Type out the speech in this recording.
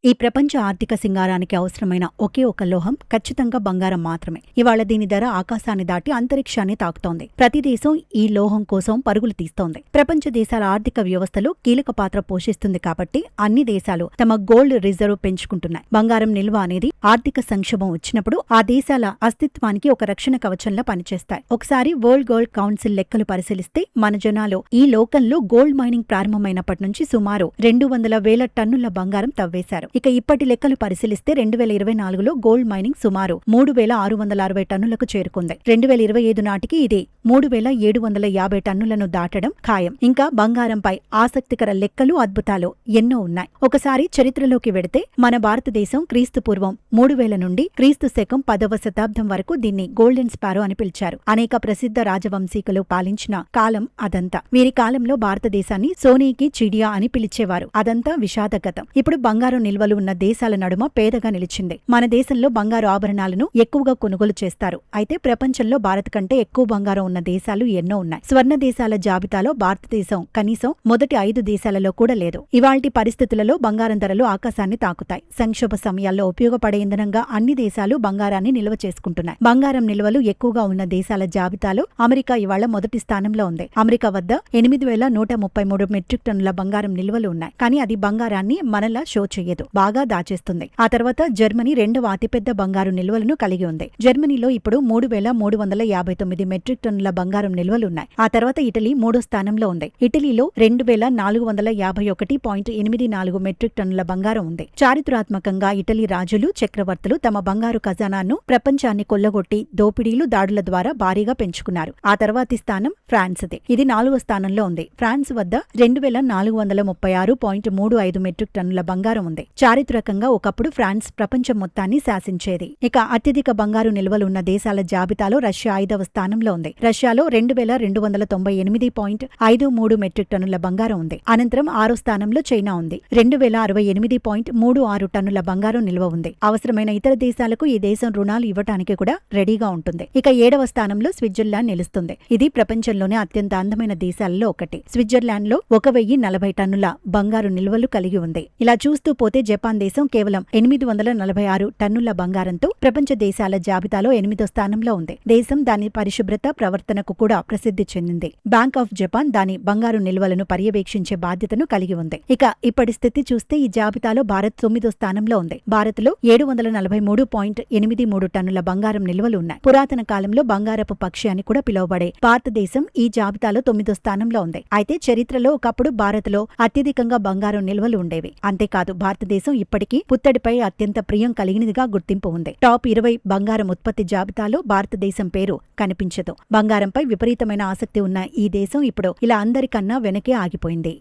ఈ ప్రపంచ ఆర్థిక సింగారానికి అవసరమైన ఒకే ఒక లోహం ఖచ్చితంగా బంగారం మాత్రమే. ఇవాళ దీని ధర ఆకాశాన్ని దాటి అంతరిక్షాన్ని తాకుతోంది. ప్రతి దేశం ఈ లోహం కోసం పరుగులు తీస్తోంది. ప్రపంచ దేశాల ఆర్థిక వ్యవస్థలో కీలక పాత్ర పోషిస్తుంది కాబట్టి అన్ని దేశాలు తమ గోల్డ్ రిజర్వ్ పెంచుకుంటున్నాయి. బంగారం నిల్వ అనేది ఆర్థిక సంక్షోభం వచ్చినప్పుడు ఆ దేశాల అస్తిత్వానికి ఒక రక్షణ కవచంలా పనిచేస్తాయి. ఒకసారి వరల్డ్ గోల్డ్ కౌన్సిల్ లెక్కలు పరిశీలిస్తే మన జనాలు ఈ లోకంలో గోల్డ్ మైనింగ్ ప్రారంభమైనప్పటి నుంచి సుమారు 200,000 టన్నుల బంగారం తవ్వేశారు. ఇక ఇప్పటి లెక్కలు పరిశీలిస్తే 2024లో గోల్డ్ మైనింగ్ సుమారు 3,660 టన్నులకు చేరుకుంది. 2025 నాటికి ఇది 3,750 టన్నులను దాటడం ఖాయం. ఇంకా బంగారంపై ఆసక్తికర లెక్కలు, అద్భుతాలు ఎన్నో ఉన్నాయి. ఒకసారి చరిత్రలోకి వెడితే మన భారతదేశం క్రీస్తు పూర్వం 3000 నుండి క్రీస్తు శకం 10వ శతాబ్దం వరకు దీన్ని గోల్డెన్ స్పారో అని పిలిచారు. అనేక ప్రసిద్ధ రాజవంశీకులు పాలించిన కాలం అదంతా. వీరి కాలంలో భారతదేశాన్ని సోనీకి చిడియా అని పిలిచేవారు. అదంతా విషాదగతం. ఇప్పుడు బంగారం నిల్వలు ఉన్న దేశాల నడుమ పేదగా నిలిచింది. మన దేశంలో బంగారు ఆభరణాలను ఎక్కువగా కొనుగోలు చేస్తారు. అయితే ప్రపంచంలో భారత్ కంటే ఎక్కువ బంగారం ఉన్న దేశాలు ఎన్నో ఉన్నాయి. స్వర్ణ దేశాల జాబితాలో భారతదేశం కనీసం మొదటి 5 దేశాలలో కూడా లేదు. ఇవాల్టి పరిస్థితులలో బంగారం ధరలు ఆకాశాన్ని తాకుతాయి. సంక్షోభ సమయాల్లో ఉపయోగపడే ఇంధనంగా అన్ని దేశాలు బంగారాన్ని నిల్వ చేసుకుంటున్నాయి. బంగారం నిల్వలు ఎక్కువగా ఉన్న దేశాల జాబితాలో అమెరికా ఇవాళ మొదటి స్థానంలో ఉంది. అమెరికా వద్ద 8,133 మెట్రిక్ టన్నుల బంగారం నిల్వలు ఉన్నాయి. కానీ అది బంగారాన్ని మనలా షో చేయదు, బాగా దాచేస్తుంది. ఆ తర్వాత జర్మనీ 2వ అతిపెద్ద బంగారు నిల్వలను కలిగి ఉంది. జర్మనీలో ఇప్పుడు 3,359 మెట్రిక్ టన్నుల బంగారం నిల్వలున్నాయి. ఆ తర్వాత ఇటలీ 3వ స్థానంలో ఉంది. ఇటలీలో 2,451.84 మెట్రిక్ టన్నుల బంగారం ఉంది. చారిత్రాత్మకంగా ఇటలీ రాజులు, చక్రవర్తులు తమ బంగారు ఖజానాను ప్రపంచాన్ని కొల్లగొట్టి దోపిడీలు, దాడుల ద్వారా భారీగా పెంచుకున్నారు. ఆ తర్వాతి స్థానం ఫ్రాన్స్దే. ఇది 4వ స్థానంలో ఉంది. ఫ్రాన్స్ వద్ద 2,436.35 మెట్రిక్ టన్నుల బంగారం ఉంది. చారిత్రకంగా ఒకప్పుడు ఫ్రాన్స్ ప్రపంచం మొత్తాన్ని శాసించేది. ఇక అత్యధిక బంగారు నిల్వలు ఉన్న దేశాల జాబితాలో రష్యా 5వ స్థానంలో ఉంది. రష్యాలో 2,298.53 మెట్రిక్ టన్నుల బంగారం ఉంది. అనంతరం 6వ స్థానంలో చైనా ఉంది. 2,068.36 టన్నుల బంగారం నిల్వ ఉంది. అవసరమైన ఇతర దేశాలకు ఈ దేశం రుణాలు ఇవ్వటానికి కూడా రెడీగా ఉంటుంది. ఇక 7వ స్థానంలో స్విట్జర్లాండ్ నిలుస్తుంది. ఇది ప్రపంచంలోనే అత్యంత అందమైన దేశాలలో ఒకటి. స్విట్జర్లాండ్ లో 1,040 టన్నుల బంగారు నిల్వలు కలిగి ఉంది. ఇలా చూస్తూ పోతే జపాన్ దేశం కేవలం 846 టన్నుల బంగారంతో ప్రపంచ దేశాల జాబితాలో 8వ స్థానంలో ఉంది. దేశం దాని పరిశుభ్రత, ప్రవర్తనకు కూడా ప్రసిద్ధి చెందింది. బ్యాంక్ ఆఫ్ జపాన్ దాని బంగారు నిల్వలను పర్యవేక్షించే బాధ్యతను కలిగి ఉంది. ఇక ఇప్పటి స్థితి చూస్తే ఈ జాబితాలో భారత్ 9వ స్థానంలో ఉంది. భారత్లో 743.83 టన్నుల బంగారం నిల్వలు ఉన్నాయి. పురాతన కాలంలో బంగారపు పక్షి అని కూడా పిలువబడే భారతదేశం ఈ జాబితాలో 9వ స్థానంలో ఉంది. అయితే చరిత్రలో ఒకప్పుడు భారత్లో అత్యధికంగా బంగారం నిల్వలు ఉండేవి. అంతేకాదు భారతదేశం ఇప్పటికీ పుత్తడిపై అత్యంత ప్రియం కలిగినదిగా గుర్తింపు ఉంది. టాప్ 20 బంగారం ఉత్పత్తి జాబితాలో భారతదేశం పేరు కనిపించదు. బంగారంపై విపరీతమైన ఆసక్తి ఉన్న ఈ దేశం ఇప్పుడు ఇలా అందరికన్నా వెనకే ఆగిపోయింది.